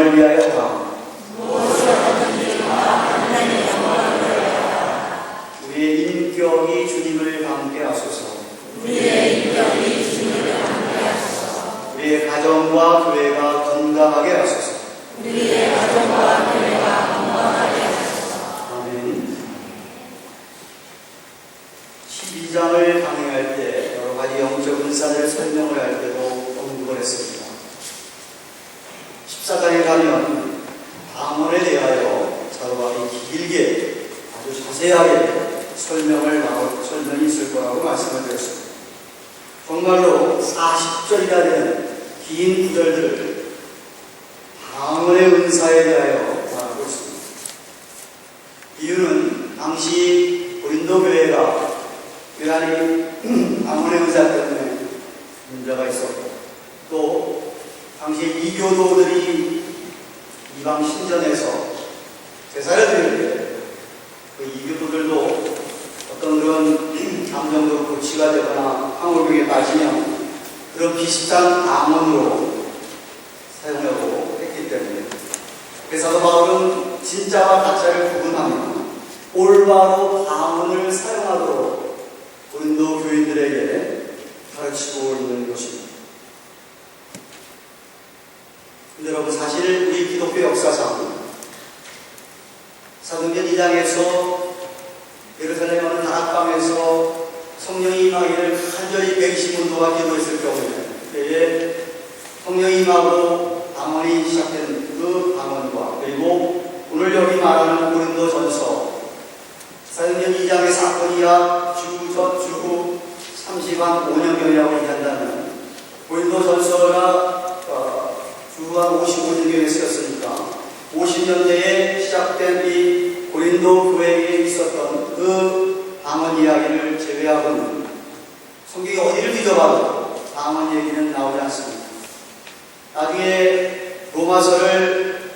영광을 위하여 구합니다. 우리의 인격이 주님을 함께 하소서. 우리의 가정과 교회가 건강하게 하소서. 아멘. 12장을 강의할 때 여러 가지 영적 은사를 설명을 할 때도 언급을 했습니다. 14장에 가면 방언에 대하여 사도 바울이 길게 아주 자세하게 설명이 있을 거라고 말씀을 드렸습니다. 정말로 40절이나 되는 긴 구절들을 방언의 은사에 대하여 말하고 있습니다. 이유는 당시 고린도 교회가 교단이 방언의 은사 때문에 문제가 있었고, 또 당시 이교도들이 이방 신전에서 제사를 드릴 때 그 이교도들도 어떤 그런 감정적으로 고치가 되거나 황홀병에 빠지면 그런 비슷한 방언으로 사용하고 했기 때문에, 그래서 바울은 진짜와 가짜를 구분하며 올바로 방언을 사용하도록 고린도 교인들에게 가르치고 있는 것입니다. 근데 여러분, 사실 우리 기독교 역사상 사도행전 2장에서 예루살렘 어느 다락방에서 성령이 임하기를 간절히 백신문도와 기도했을 경우에 성령이 임하고 방언이 시작된 그 방언과, 그리고 오늘 여기 말하는 고린도전서 사도행전 2장의 사건이 약 주후 30한 5년경이라고 얘기한다면 고린도전서가 주후 한 55년경에 쓰였으니까 50년대에 시작된 이 고린도 교회에 있었던 그 방언 이야기를 제외하고는 성경이 어디를 뒤져봐도 방언 얘기는 나오지 않습니다. 나중에 로마서를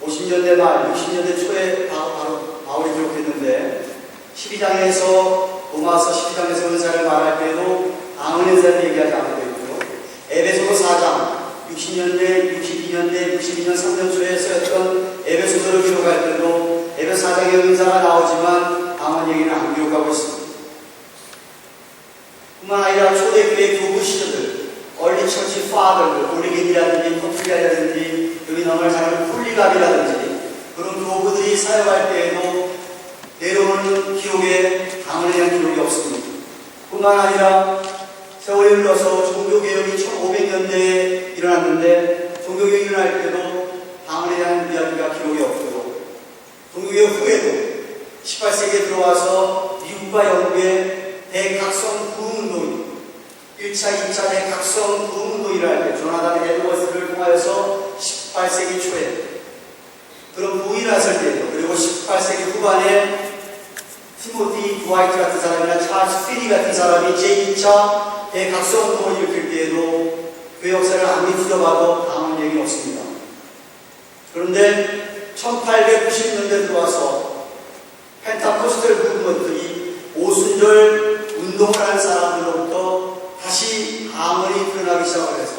50년대 말, 60년대 초에 바로 바울이 기록했는데 12장에서 로마서 12장에서 은사를 말할 때도 방언 은사를 얘기하지 않고 있고요. 에베소서 4장 60년대, 62년대, 62년 3년 초에 쓰였던 에베소서를 기록할 때도 에베소 4장의 은사가 나오지만 방언 얘기는 안 기록하고 있습니다. 뿐만 아니라 초대교회 교부 시대들, 얼리 처치 파더들, 오리겐이라든지 포플리아라든지 여기 넘어갈 사람은 폴리갑이라든지 그런 교부들이 사역할 때에도 내려오는 기록에 방언에 대한 기록이 없습니다. 뿐만 아니라 세월이 흘러서 종교개혁이 1500년대에 일어났는데 종교개혁이 일어날 때도 방언에 대한 이야기가 기록이 없고요. 종교개혁 후에도 18세기에 들어와서 미국과 영국의 대각성 부흥운동이 1차, 2차 대각성 부흥운동이 일어날 때 조나단 에드워스를 통하여서 18세기 초에 그런 부흥이 났을 때도, 그리고 18세기 후반에 티모티 드와이트 같은 사람이나 찰스 피니 같은 사람이 제2차 대각성 운동을 일으킬 때에도 그 역사를 아무리 뒤져봐도 방언 얘기는 없습니다. 그런데 1890년대에 들어와서 펜타코스텔 무브먼트이 오순절 운동을 하는 사람들로부터 다시 방언이 드러나기 시작을 해서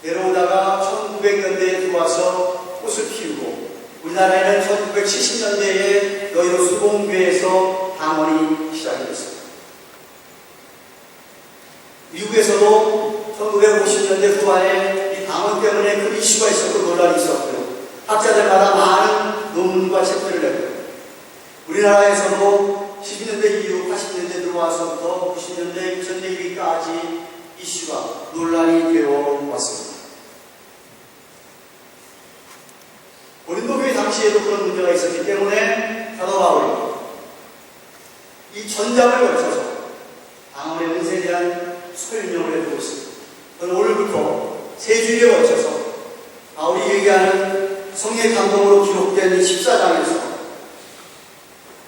내려오다가 1900년대에 들어와서 꽃을 피우고, 우리나라에는 1970년대에 여의도 수봉교회에서 방언이 시작이 됐습니다. 미국에서도 1950년대 후반에 이 방언 때문에 큰 이슈가 있었고 논란이 있었고요. 학자들마다 많은 논문과 책들을 냈고요. 우리나라에서도 70년대 이후 80년대 들어와서부터 90년대, 2000년 이르기까지 이슈가 논란이 되어 왔습니다. 고린도교회 당시에도 그런 문제가 있었기 때문에 사도 바울이 이 전작을 거쳐서 방언의 은사에 대한 설명을 해주고 있습니다. 저는 오늘부터 세 주일에 걸쳐서 바울이 얘기하는 성령의 감동으로 기록된 이 14장에서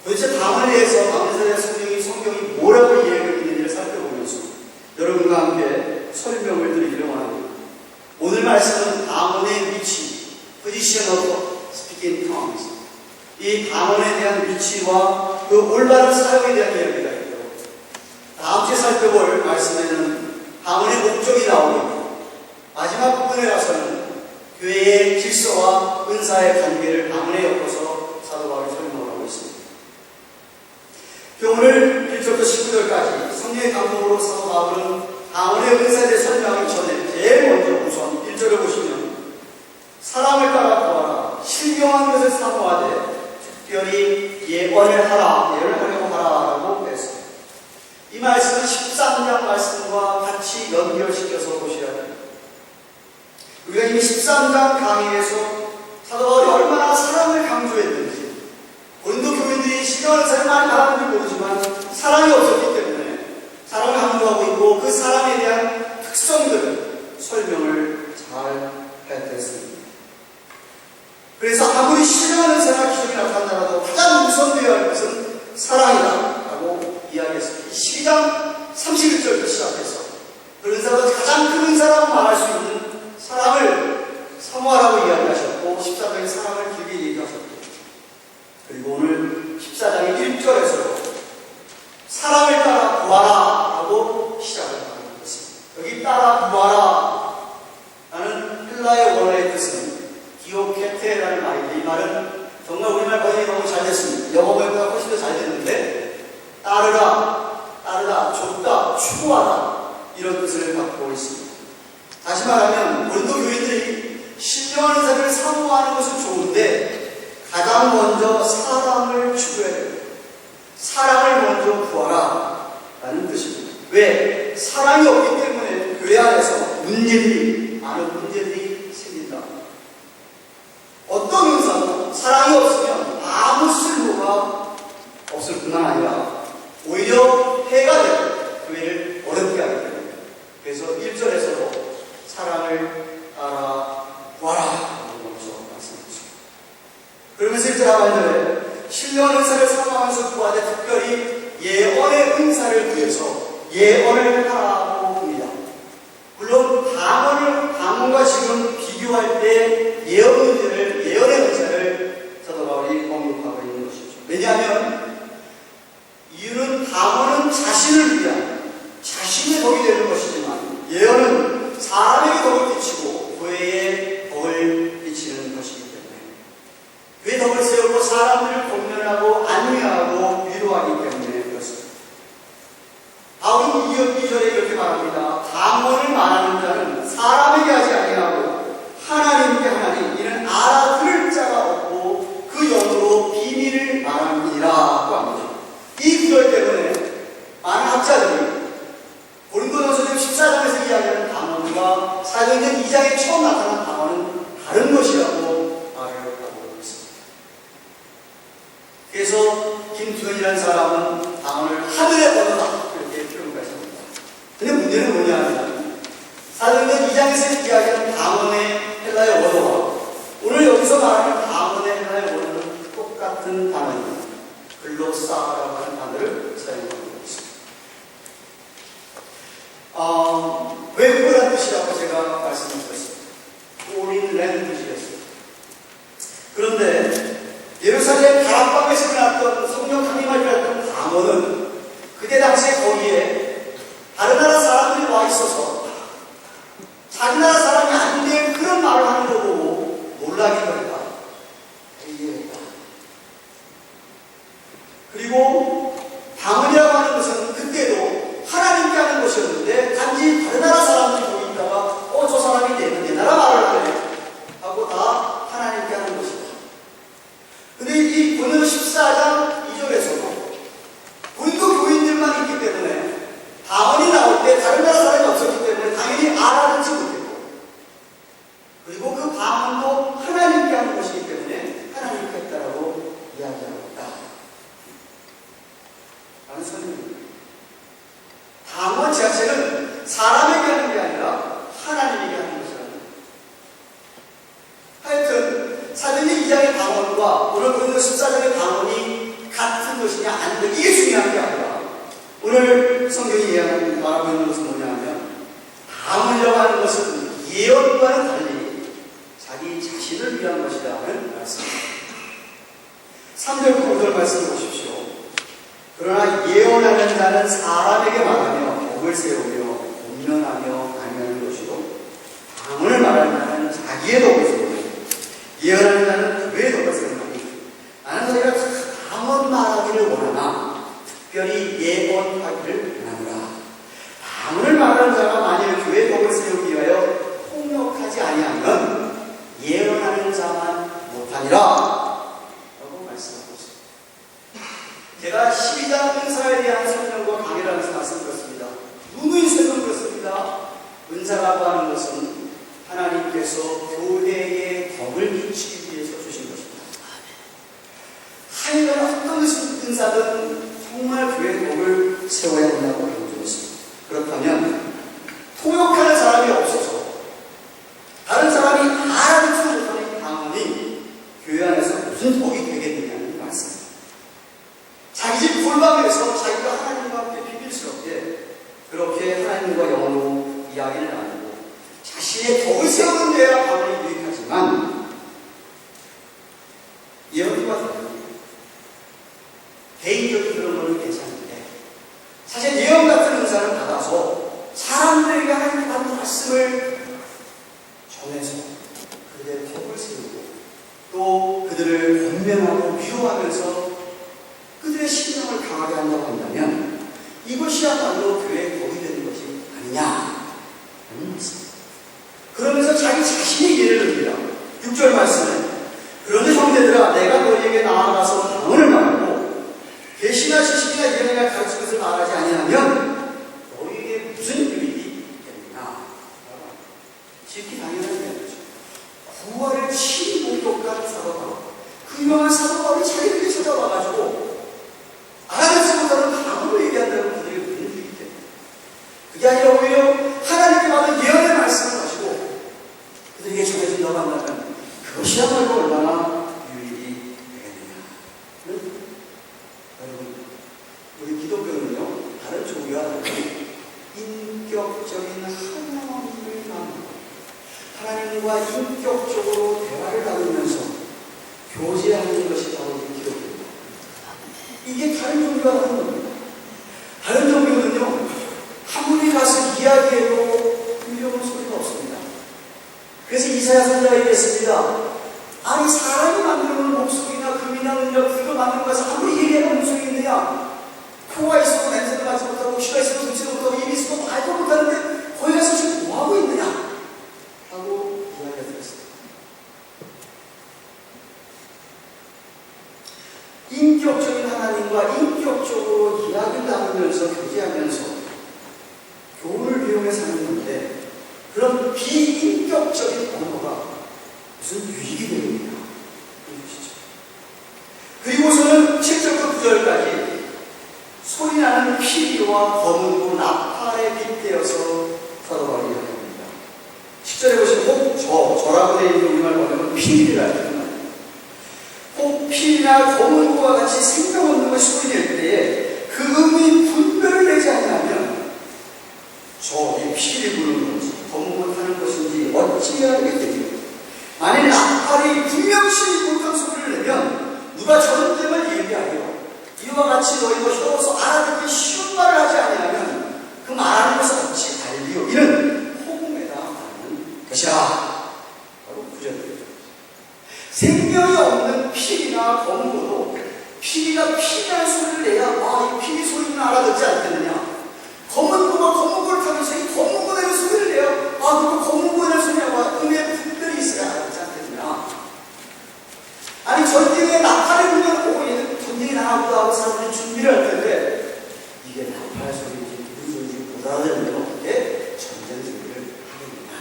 도대체 방언에 대해서, 방언에 대한 성경이 뭐라고 이야기하고 있는지를 살펴보면서 여러분과 함께 설명을 드리기를 원합니다. 오늘 말씀은 방언의 위치, position of speaking tongues, 이 방언에 대한 위치와 그 올바른 사용에 대한 이야기가 있고요. 다음 주에 살펴볼 말씀에는 방언의 목적이 나오고, 마지막 부분에 교회의 질서와 은사의 관계를 방언에 엮어서 사도 바울이 설명을 하고 있습니다. 오늘 1절부터 19절까지 성령의 감동으로 사도 바울은 방언의 은사에 대해 설명하기 전에 제일 먼저 우선 1절을 보시면 사람을 따라 구하라 신령한 것을 사모하되 특별히 예언을 하려고 하라라고 했습니다. 이 말씀은 13장 말씀과 같이 연결시켜서 보셔야 됩니다. 우리가 이미 13장 강의에서 사도 바울이 얼마나 사랑을 강조했는지 고린도 교인들이 신령한 은사를 많이 받았는지 모르지만 사랑이 없었기 때문에 사랑을 강조하고 있고 그 사랑에 대한 특성들을 설명을 잘 했습니다. 그래서 아무리 신령한 은사나 기적이 나타난다라도 가장 우선되어야 할 것은 사랑이다라고 이야기했습니다. 12장 31절부터 시작해서 그 은사가 가장 큰 은사라고 말할 수 있는 사랑을 사모하라고 이야기하셨고 14장에 사랑을 길게 얘기하셨고 그리고 오늘 14장의 1절에서 사랑을 따라 구하라 라고 시작을 하는 것입니다. 여기 따라 구하라 라는 헬라의 원어의 뜻은 디오케테라는 말인데 이 말은 정말 우리말 번역이 너무 잘 됐습니다. 영어 번역보다 훨씬 더 잘 됐는데 따르다, 좁다, 추구하다 이런 뜻을 갖고 있습니다. 다시 말하면 고린도 교인들이 신령한 은사를 사모하는 것은 좋은데 가장 먼저 사랑을 추구해야 됩니다. 사랑을 먼저 구하라 라는 뜻입니다. 왜? 사랑이 없기 때문에 교회 안에서 많은 문제들이 생긴다. 어떤 은사도 사랑이 없으면 아무 쓸모가 없을 뿐만 아니라 오히려 해가 되고 교회를 어렵게 하게 됩니다. 그래서 1절에서도 사랑을 따라 구하라 라고 말씀하셨습니다. 그러면서 1절 하반절에 신령한 은사를 사모하면서 구하되 특별히 예언의 은사를 구해서 예언을 하라고 합니다. 물론 방언과 지금 비교할 때 예언의 은사를 사도 바울이 언급하고 있는 것이죠. 왜냐하면 이유는 방언은 자신을 위한 자신의 덕이 되는 것이지만 예언은 사람에게 덕을 끼치고 교회에 덕을 끼치는 것이기 때문에 교회 덕을 세우고 사람들을 권면하고 안위하고 위로하기 때문에 그렇습니다. 바울은 2절에 이렇게 말합니다. 방언을 말하는 자는 사람에게 하지 아니하고 하나님께 하나니 이는 알아들을 자가 없고 그 영으로 비밀을 말함이라고 합니다. 이 구절 때문에 많은 학자들이 고린도전서 14장에서 이야기하는 방언과 사도행전 2장에 처음 나타난 방언은 다른 것이라고 말을 하고 있습니다. 그래서 김두현이라는 사람은 방언을 하늘의 언어다 이렇게 표현하십니다. 근데 문제는 뭐냐 하면 사도행전 2장에서 이야기하는 방언의 헬라의 원어와 오늘 여기서 말하는 방언의 헬라의 원어는 똑같은 단어입니다. 글로사라고 하는 단어를 사용하고 있습니다. 외국어라는 뜻이라고 제가 말씀드렸습니다. Foreign language였습니다. 그런데 예루살렘 다락방에서 일어났던 성령 강림을 일어났던 방언은 그때 당시에 거기에 다른 나라 사람들이 와 있어서 자기 나라 사람이 아닌데 그런 말을 하는 거 보고 놀라기도 했다. 이해했다. 그리고 방언이라고 하는 것은 그때도 하나님께 하는 것이었는데 단지 다른 나라 사람들이 보이다가 저 사람이 내 나라 말을 하네 하고 다 하나님께 하는 것이다. 근데 이 본문 14장 2절에서도 고린도 교인들만 있기 때문에 방언이 나올 때 다른 나라 사람이 없었기 때문에 당연히 알아듣지 못했고 그리고 그 방언도 하나님께 하는 것이기 때문에 하나님께 했다라고 이야기하고 있다. 라는 설명입니다. 방언 자체는 사람에게 하는 게 아니라 하나님에게 하는 것이라는 거예요. 하여튼 사도행전 2장의 방언과 오늘 고린도 14장의 방언이 같은 것이냐 아니냐 이게 중요한 게 아니라 오늘 성경이 말하고 있는 것은 뭐냐 하면 방언이라고 하는 것은 예언과는 달리 자기 자신을 위한 것이라는 말씀입니다. 3절부터 5절 말씀을 보십시오. 그러나 예언하는 자는 사람에게 말하며 복을 세우며 권면하며 안위하는 것이고 방언을 말하는 자는 자기 자기의 덕을 세우고 예언하는 자는 그의 덕을 세우나니 나는 너희가 강언 말하기를 원하나 특별히 예언하기를 원하노라. 강언을 말하는 자가 만일 그의 덕을 세우기 위하여 폭력하지 아니하면 예언하는 자만 못하니라 라고 말씀하고 있습니다. 제가 12장 은사에 대한 설명과 강의를 하면서 말씀드렸습니다. 누누이 설명드렸습니다. 은사라고 하는 것은 하나님께서 교회에 덕을 끼치기 위해서 주신 것입니다. 하여간 어떤 은사든 정말 교회의 덕을 세워야 한다고 강조했습니다. 그렇다면 통역하는 사람이 없어서 다른 사람이 알아듣지 못하는 강언이 교회 안에서 무슨 덕이 되겠느냐는 말씀입니다. 자기 집 골방에서 자기가 하나님과 함께 비밀스럽게 그렇게 하나님과 영으로 이야기를 나누고 자신의 덕을 세우는 데야 강언이 유익하지만 예언과 달리 개인적인 그런 거는 괜찮은데 사실 예언 같은 은사를 받아서 사람들에게 하나님 받은 말씀을 전해서 그들의 덕을 세우고 또 그들을 권면하고 위로하면서 그들의 신앙을 강하게 한다고 한다면 이것이야말로 교회의 덕이 되는 것이 아니냐는 말씀입니다. 그러면서 자기 자신의 예를 듭니다. 6절 말씀에 그런데 형제들아 내가 너희에게 나아가서 강언을 말하고 계시나 지식이나 예언이나 가르친 것을 말하지 아니하면 너희에게 무슨 유익이 있겠느냐. 지극히 당연한 이야기죠. 구월의 15도까지 사도 바울 그 유명한 사도 바울이 자기들에게 찾아와가지고 알아듣지 못하는 강언을 얘기한다고 그들이 무슨 유익이 있겠느냐. 그게 아니라 오히려 하나님께 받은 예언의 말씀을 가지고 그들에게 전해준다고 한다면 그것이야말로 얼마나 유익이 되겠느냐. 여러분, 우리 기독교는요, 다른 종교와 달리 인격적인 하나님을 나누고 하나님과 인격적으로 대화를 나누면서 교제하는 것이 바로 우리 기독교입니다. 이게 다른 종교와 다른 겁니다. 다른 종교는요, 아무리 가서 이야기해도 들려오는 소리가 없습니다. 그래서 이사야 선지자가 얘기했습니다. 아니 사람이 만들어놓은 목소리나 금이나 능력 그거 만드는 것에서 아무리 얘기해도 무슨 소리 있느냐. 코가 있어도 냄새를 맡지 못하고 귀가 있어도 듣지도 못하고 입이 있어도 말도 못하는데 거기 가서 지금 뭐하고 있느냐 하고 이야기가 들었습니다. 인격적인 하나님과 인격적으로 이야기를 나누면서 교제하면서 교훈을 배우며 사는 건데 그런 비인격적인 언어가 무슨 유익이 됩니까? 그리고서는 7절부터 9절까지 소리나는 피리와 검은고 나팔에 빗대어서 사도 바울이 이야기합니다. 10절에 보시면 혹 저라고 되어 있는 우리말 보면 피리라는 말입니다. 혹 피리나 검은고와 같이 생명 없는 것이 소리낼 때에 그 음이 분별을 내지 않으면 저이 피리 부르는 것이 검은고 타는 것인지 어찌 알겠느냐. 만일 나팔이 분명시 못한 소리를 내면 누가 전쟁을 얘기하여 이와 같이 너희가 혀로서 알아듣기 쉬운 말을 하지 아니하면 그 말하는 것은 어찌 달리요. 이는 호금에다 말하는 것이라. 바로 구절입니다. 생명이 없는 피리나 검은고도 피리가 피리라는 소리를 내야 이 피리 소리는 알아듣지 않겠느냐. 검은고가 검은고를 타면서 이 검은고 내는 소리를 내야 그거 검은고 내는 소리냐고 음의 분별이 있어야 알아듣지 않겠느냐. 아니 전쟁에 나팔을 불면 얘는 전쟁이 나가보다 하고 사람들이 준비를 할 텐데 이게 나팔 소리인지 무슨 소리인지 못 알아듣는 어떻게 전쟁 준비를 하겠느냐.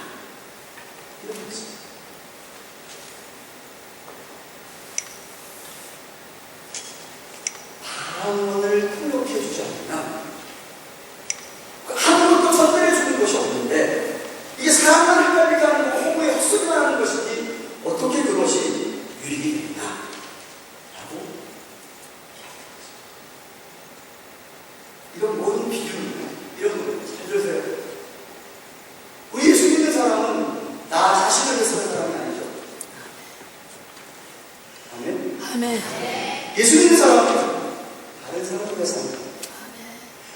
이런 것입니다. 방언을 통역해 주지 않으면 아무것도 전달해 주는 것이 없는데 이게 사람만 헷갈리게 하는 거 호구에 헛소리만 하는 것이지 어떻게 그것이 유익이 되냐 라고 이야기합니다. 이건 모든 비유입니다. 이런 거 잘 들으세요. 우리 예수 믿는 사람은 나 자신을 위해서 사는 사람이 아니죠. 아멘? 아멘. 예수 믿는 사람은 다른 사람을 위해서 사는 거예요.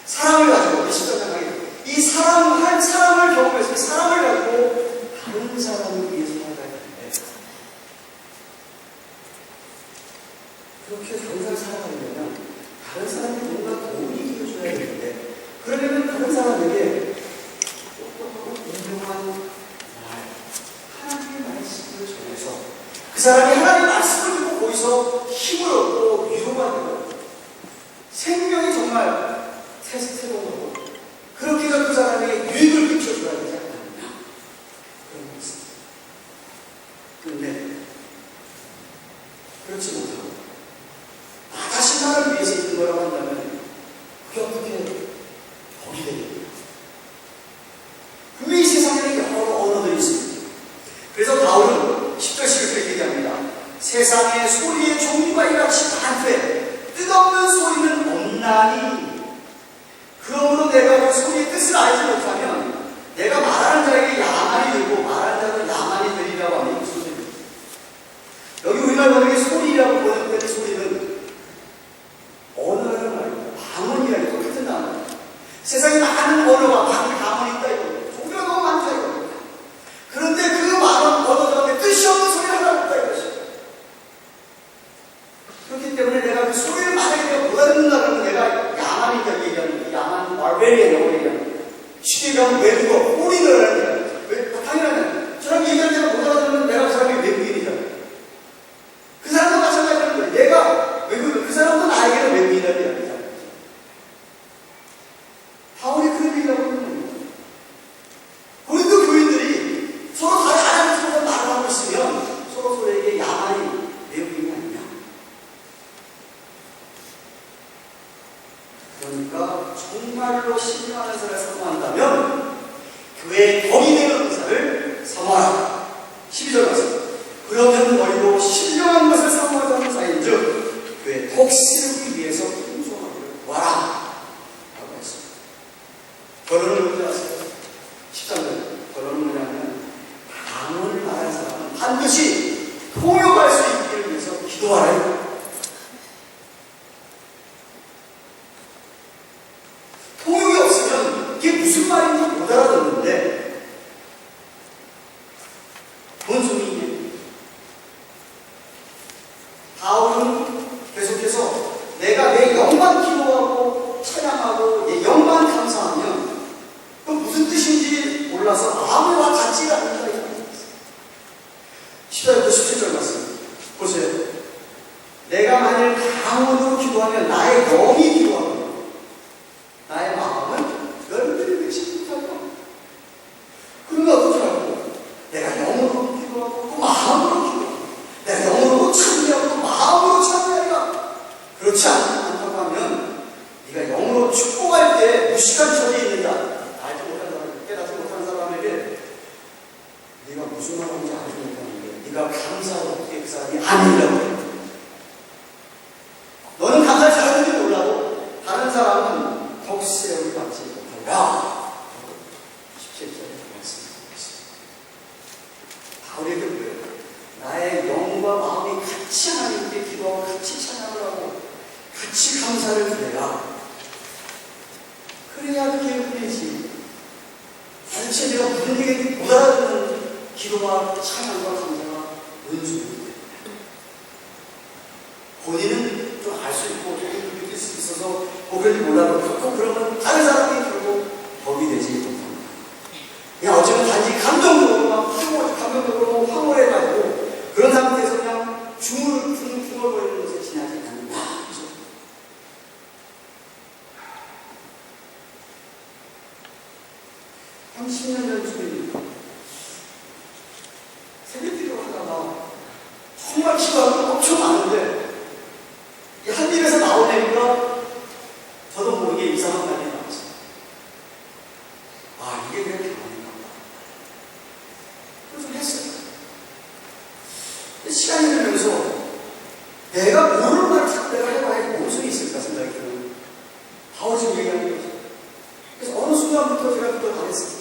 사랑을 가지고 이 사랑을 경험해서 이 사랑을 가지고 다른 사람을 위해서 살아가야 돼요. 사람에게 똑똑하고 공정한 말, 하나님의 말씀을 전해서 그 사람이 하나님의 말씀을 듣고 거기서 힘을 얻고 위로가 되고 생명이 정말 테스트로 그렇게 해서 그 사람에게 유익을 끼쳐줘야 되지 않느냐 그런 말씀. 그런데 그렇지 못하고 나 자신만을 위해서 있는 거라고 한다면 그게 어떻게 복이 되겠냐. 분명히 세상에는 여러 언어들이 있습니다. 그래서 바울은 10절씩 그렇게 얘기합니다. 세상의 소리의 종류가 이같이 많되 뜻없는 소리는 없나니 그러므로 내가 그 소리의 뜻을 알지 못하면 내가 말하는 자에게 야만이 들고 말하는 자는 야만이 되리라고 하면 무슨 소리입니까? 여기 우리말 번역에 소리라고 번역된 소리는 언어라는 말이고 방언이라는 똑같은 단어. 세상에 많은 언어가 많은 방언이 있다 이거 종류가 너무 많다 이거. 그런데 그 많은 언어 가운데 뜻이 없는 소리 하나 없다 이것이. 그렇기 때문에 내가 그 소리를 만약에 내가 못 알아듣는다 그러면 내가 야만이다 얘기하는 거야. 야만 바베리아라고 얘기하는 거야. 쉽게 얘기하면 외국어 꼬리너라는 거야. 왜? 당연하네. 저 사람이 얘기할 때가 못 알아듣는 내가 그 사람이 외국인이잖아. 그 사람도 마찬가지라는 거야. 내가 외국인, 그 사람도 나에게는 외국인이라는 거야. 바울이 그런 얘기라고 하는 겁니다. 고린도 교인들이 서로 다 알아듣는 말을 하고 있으면 서로에게 야만이 외국인이 아니냐. 그러니까 정말로 신령한 것을 사모한다면 교회의 덕이 되는 것을 사모하라. 12절 말씀. 그러면 너희도 신령한 것을 사모하자는 사이인즉 교회의 덕 세우기 위해서 풍성하기를 구하라 라고 했습니다. 결론은 뭔지 아세요? 13절 결론은 뭐냐면 방언을 말하는 사람은 반드시 통역할 수 있기를 위해서 기도하라. 통역이 없으면 이게 무슨 말인지 못 알아듣는데 뭔 소리냐. 바울은 계속해서 내가 내 영만 기도하고 찬양하고 내 영만 감사하면 그 무슨 뜻인지 몰라서 아무와 같지 않는다. 10절부터 17절 말씀 보세요. 내가 만일 강원으로 기도하면 나의 영이 기도하고 나의 마음은 열매를 맺지 못하고 그러면 어떻게 하고 내가 영으로 기도하고 또 마음으로 기도하고 내가 영으로 찬미하고 또 마음으로 찬미하리라. 그렇지 않다고 하면 네가 영으로 축복할 때 무식한 처지에 있는다. 알지 못한 사람, 깨닫지 못한 사람에게 네가 무슨 말인지 알지 못하는데 네가 감사하고 어떻게 그 사람이 아니라고 해. 너는 감사를 잘하는지 몰라도 다른 사람은 덕세움을 받지 못한다. 17절에 말씀드리겠습니다. 바울에게 뭐예요? 나의 영과 마음이 같이 하나님께 기도하고 같이 찬양을 하고 같이 감사를 드려야 그래야 그게 은혜지. 단지 내가 무슨 얘기인지 못 알아듣는 기도와 찬양과 감사가 은수입니다. 본인은 좀 알 수 있고 조금 느낄 수 있어서 뭐 그런지 몰라도 그렇고 그러면 다른 사람이 결국 법이 되지 못합니다. 그냥 어쩌면 단지 감정적으로 막 감정적으로 황홀해가지고 그런 상태에서 그냥 중얼거리는 것에 지나지 않는다. 그렇죠? 한 10년 전쯤입니다. 새벽기도 하다가 정말 기도하는 게 엄청 많은데 한 입에서 나오니까 저도 모르게 이상한 말이 나왔어요. 아, 이게 그냥 가만인가 보다. 그래서 했어요. 시간이 흐르면서 내가 모르는 말을 자꾸 내가 해봐야 무슨 이 있을까 생각이 들어요. 바울이 지금 얘기하는 거죠. 그래서 어느 순간부터 제가 그걸 안 했어요.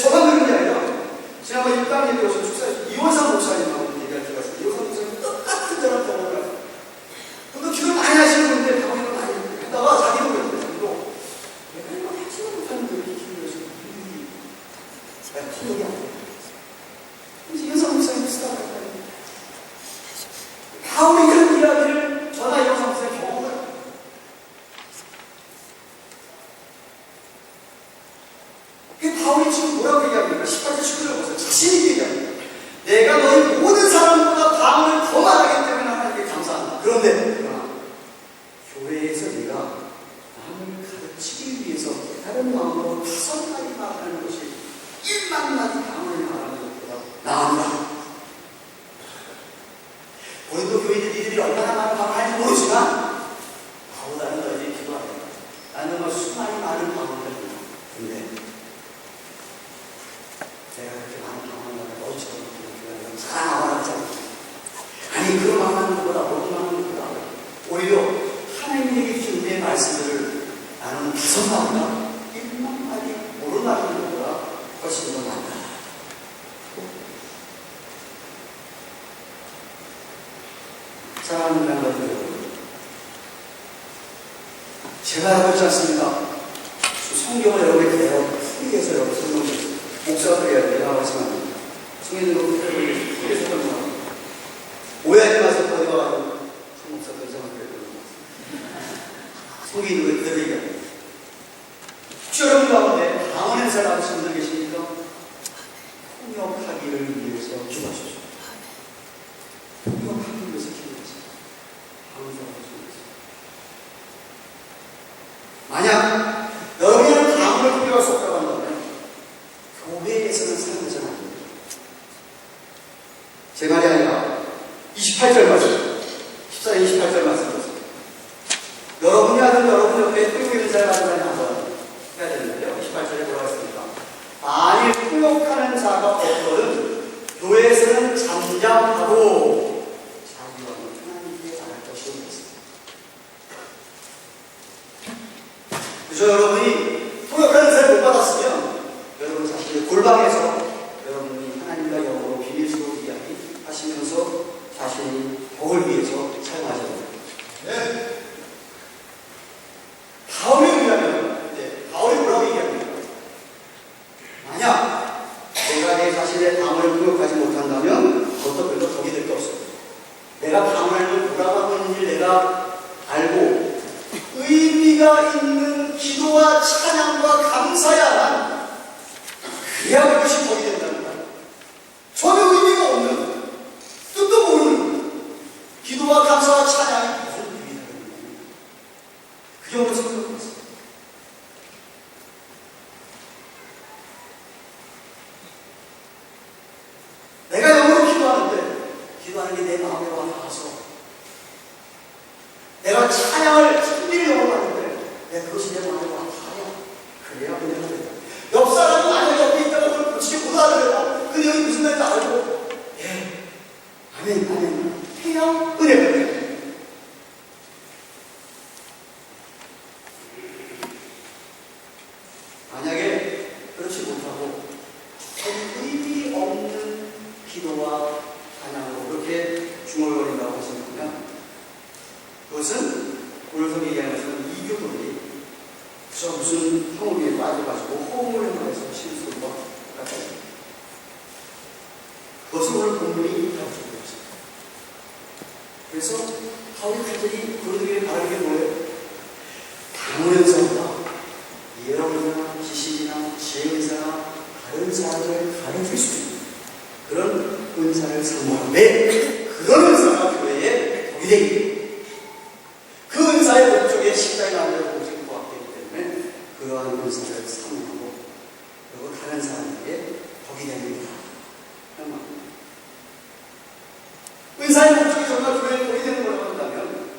저만 그런 게 아니라 지난번 일당님이 오신 축사에 이원상 목사님하고 얘기할 때가 있어요. 이원상 목사님 똑같은 저랑 경험을 하세요. 그런데 기도 많이 하시는 분인데 병원을 많이 했다가 자기도 그랬어요. 자기도 내가 이거 하지도 못하는 거 이렇게 기도를 해서 내가 기억이 안 돼요. 그래서 이원상 목사님 비슷하다고 바울이 이런 이야기를 전하 이원상 목사님 경험을 말합니다. 18절 19절 보세요. 자신이 얘기합니다. 내가 너희 모든 사람보다 방언을 더 말하기 때문에 하나님께 감사한다. 그러나 교회에서 네가 남을 가르치기 위해서 다른 마음으로 5마디 말하는 것이 1만 마디 방언을 말하는 것보다 나은다. 고린도 교인들이 얼마나 많은 방언을 할지 모르지만 나보다는 너희들이 기도하라. 나는 뭐 수많이 많은 방언을 합니다. 근데 내가 그렇게 많은 방언을 하면 너희처럼 자랑하고 하잖아. 아니 그런 말하는 것보다 모든 말하는 것보다 오히려 하나님에게 주신 내 말씀들을 나는 비선하구나 1만 마디 모르는 말하는 것보다 훨씬 더 낫다. 사랑하는 여러분, 제가 하고 있지 않습니까? 성경을 여러분에게 크게 해서 여러분 설명드렸습니다. 목사들이야 내가 하지만 성인으로 크게 설명합니다. 오해하지 마세요. 어디 가가지고 목사들 이상하게 성인으로 그대로 얘기합니다. 혹시 여러분 가운데 방언 행사를 하시는 분들 계십니까? 통역하기를 위해서 기도하십시오. 통역하기 위해서 기도하십시오. 방언 행사를 만약 여러분이 방언을 통역할 수 없다고 한다면 교회에서는 사용되지 않습니다. 제 말이 아니라 28절 말씀 14, 28절 말씀 여러분이 하든 여러분 옆에 통역의 은사를 가진 사람이 한번 해야 되는데요. 28절에 뭐라고 했습니까? 만일 통역하는 자가 없거든 교회에서는 잠잠하고 자기와 하나님께 말할 것이 없습니다. 그래서 여러분이 통역하는 은사를 못 받았으면 여러분 자신의 골방에서 여러분이 하나님과 영어로 비밀스러운 이야기 하시면서 자신이 복을 위해서 사용하셔야 됩니다. 네. 바울이 의하면 바울이 뭐라고 얘기합니까? 만약 내가 내 자신의 방언을 통역하지 못한다면 그것도 별로 덕이 될 게 없어요. 내가 방언을 뭐라고 하는지 내가 알고 의미가 있는 기도와 찬양과 감사야만 그래야 그것이 덕이 된다는 거예요. 전혀 의미가 없는 뜻도 모르는 기도와 감사와 찬양이 무슨 의미가 있는 거예요? 그 정도 생각하고 있습니다. 내가 영으로 기도하는 게 내 마음에 와 닿아서 내가 찬양을 신비를 영으로 하는데 그것이 내 마음에 와 닿아야 그래야 은혜가 된다. 옆 사람이 만약 옆에 있다가 그걸 고치지 못하더라도 그 내용이 무슨 말인지 알고 아멘 해야 은혜가 된다. 만약에 그렇지 못하고 의미 없는 기도와 찬양으로 그렇게 중얼거린다고 하시면 그것은 오늘 얘기하는 것은 이교도들이 그저 무슨 형우리에 빠져가지고 호응을 행하면서 치는 소리와 같아요. 그것은 오늘 본문이 가르쳐주고 있습니다. 그래서 바울이 간절히 그들에게 바라는 게 뭐예요? 방언은사보다 예언이나 지식이나 지혜의사나 다른 사람을 가르칠 수 있는 그런 은사를 사모하는 그런 은사가 교회에 덕이 되기 그 은사의 목적에 십자가에 나오는 목적이 부합되기 때문에 그러한 은사를 사모하고 그리고 다른 사람에게 덕이 됩니다. 은사의 목적이 정말 교회에 덕이 되는 거라고 한다면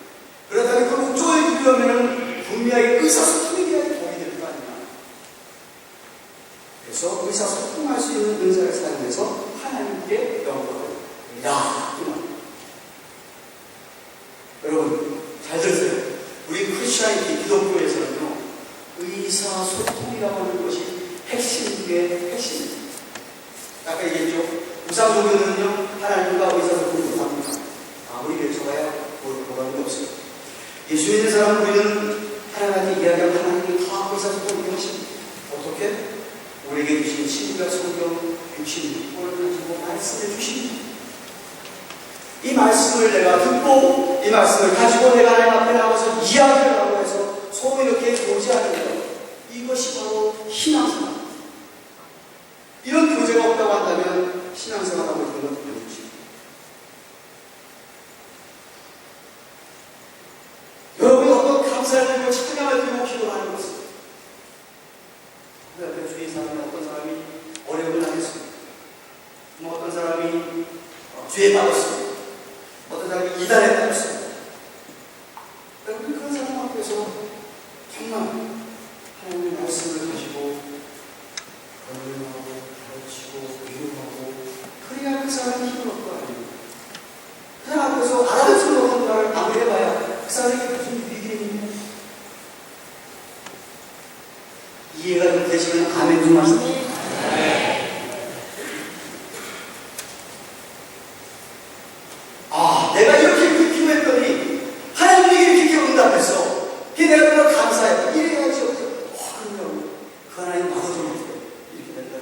그렇다면 그 목적을 이루려면 분명히 의사소통이 돼야 덕이 될 거 아니냐. 그래서 의사소통할 수 있는 은사를 사용해서 하나님께 영광을 야 여러분 잘 들으세요. 우리 크리스천의 기독교에서는요 의사소통이라고 하는 것이 핵심 중에 핵심입니다. 아까 얘기했죠. 우상종교는요 하나님과 의사소통을 못합니다. 아무리 외쳐봐야 보람이 없어요. 예수 믿는 사람 우리는 하나님한테 이야기하면 하나님이 다 의사소통을 하십니다. 어떻게? 우리에게 주신 신과 성경 66권을 가지고 말씀해 주십니다. 이 말씀을 내가 듣고 이 말씀을 가지고 내가 하나님 앞에 나가서 이야기를 하고 해서 소위 이렇게 교제하는 것 이것이 바로 신앙생활. 이런 신앙생활하고 있는 것 보여주시고 여러분이 어떤 감사를 드리고 찬양을 드리고 기도하는 것은 그 옆에 주위 사람이 어떤 사람이 어려움을 당했습니다. 어떤 사람이 죄에 빠졌습니다. 어떤 사람이 이단에 빠졌습니다. 여러분 그런 사람 앞에서 정말 하나님의 말씀을 가지고 권면하고 가르치고 위로하고 그래야 그 사람이 힘을 얻고 아닙니다. 그 사람 앞에서 알아듣지 못하는 말을 아무리 해봐야 그 사람에게 무슨 유익이 있느냐. 이해가 좀 되시면 아멘 좀 하세요. 내가 이렇게 기도했더니 하나님이 이렇게 응답했어. 그게 내가 정말 감사해. 이래야지 어떻게 그러냐고. 그 하나님 나도 좀 어떻게 이렇게 된다.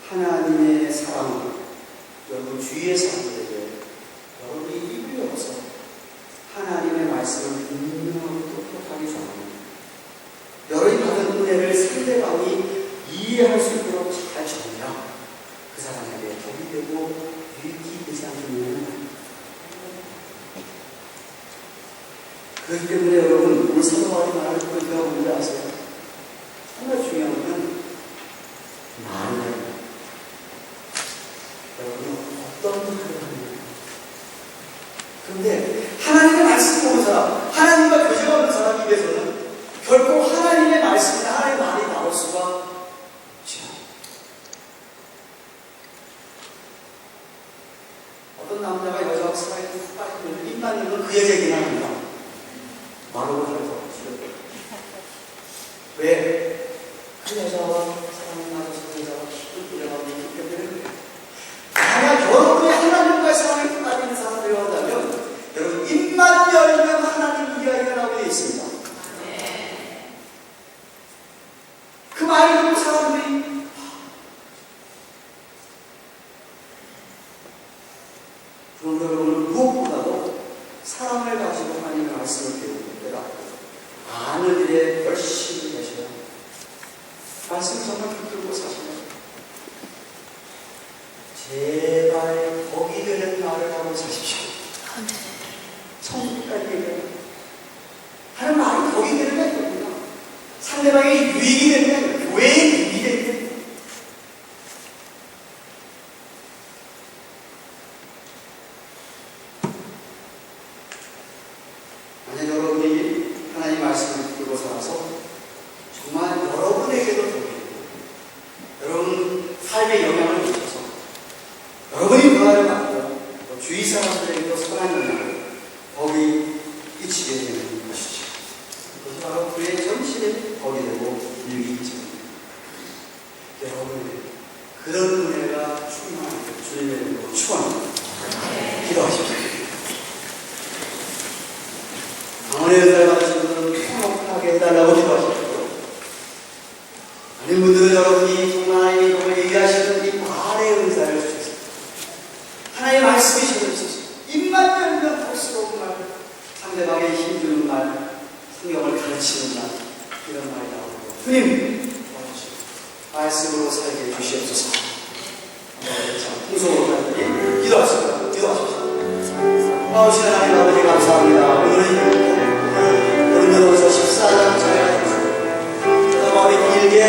하나님의 사랑은 여러분 주위의 사람들에게 여러분이 입을 열어서 하나님의 말씀을 분명하고 똑똑하게 전합니다. 여러분이 받은 은혜를 상대방이 이해할 수 있도록 잘 전하면 그 사람에게 복이 되고 유익이 되지 않겠느냐. 그렇기 때문에 여러분 오늘 사도 바울이 말하는 포인트가 뭔지 아세요? 정말 중요한 건 말이에요. 여러분은 어떤 말을 하느냐. 그런데 하나님의 말씀 보는 사람, 하나님과 교제가 없는 사람 입에서는 결코 하나님의 말씀이나 하나님의 말이 나올 수가 없죠. 어떤 남자가 여자와 사랑에 푹 빠지면 입만 열면 그 여자에게나 합니다. 말로 하면서 왜? 그 여자와 사랑에 맞아서 그 여자가 기쁜 뿌려가고 있기 때문에 만약 여러분이 하나님과의 사랑에 푹 빠지는 사람들이 한다면 여러분 입만 열면 하나님 이야기가 나오게 되어 있습니다. 그 말을 듣고 사람들이 그럼 여러분은 무엇보다도 사랑을 가지고 하나님의 말씀을 배우고 깨닫고 아는 일에 열심히 계셔야 합니다. 말씀을 정말 붙들고 사시면 제발 복이 되는 말을 하고 사십시오. 성국까지 얘기해요. 하는 말이 복이 되는 게 아닙니다. 상대방의 유익이 되는 게 아니라 교회의 유익이 되는 게 아닙니다. 만약 여러분이 하나님 말씀을 듣고 살아서 정말 여러분에게도 복이 되고 여러분 삶에 영향을 미쳐서 여러분이 변화를 받고 주위 사람들에게도 선한 영향을 복이 끼치게 되는 것이죠. 그것이 바로 그의 전신에 복이 되고 유익이 됩니다. 여러분 그런 은혜가 충만하게 주님의 이름으로 축원합니다. 기도하십시오. 강원의 은혜를 받으신 분들은 평안하게 해달라고 기도하십시오. 아닌 분들은 여러분이 정말 하나님이 정말 얘기하시는 이 말의 은사를 주셨습니다. 하나님의 말씀이 주셨습니다. 입만 열면 볼수록 말, 상대방의 힘주는 말, 성경을 가르치는 말, 이런 말이 나오고 주님 말씀으로 살게 해주시옵소서. 풍성으로 가는 기도하십시오. 아우신 하나님 아버지 감사합니다. 오늘은 고린도전서 14장 잘 가르쳤습니다. 우리 길게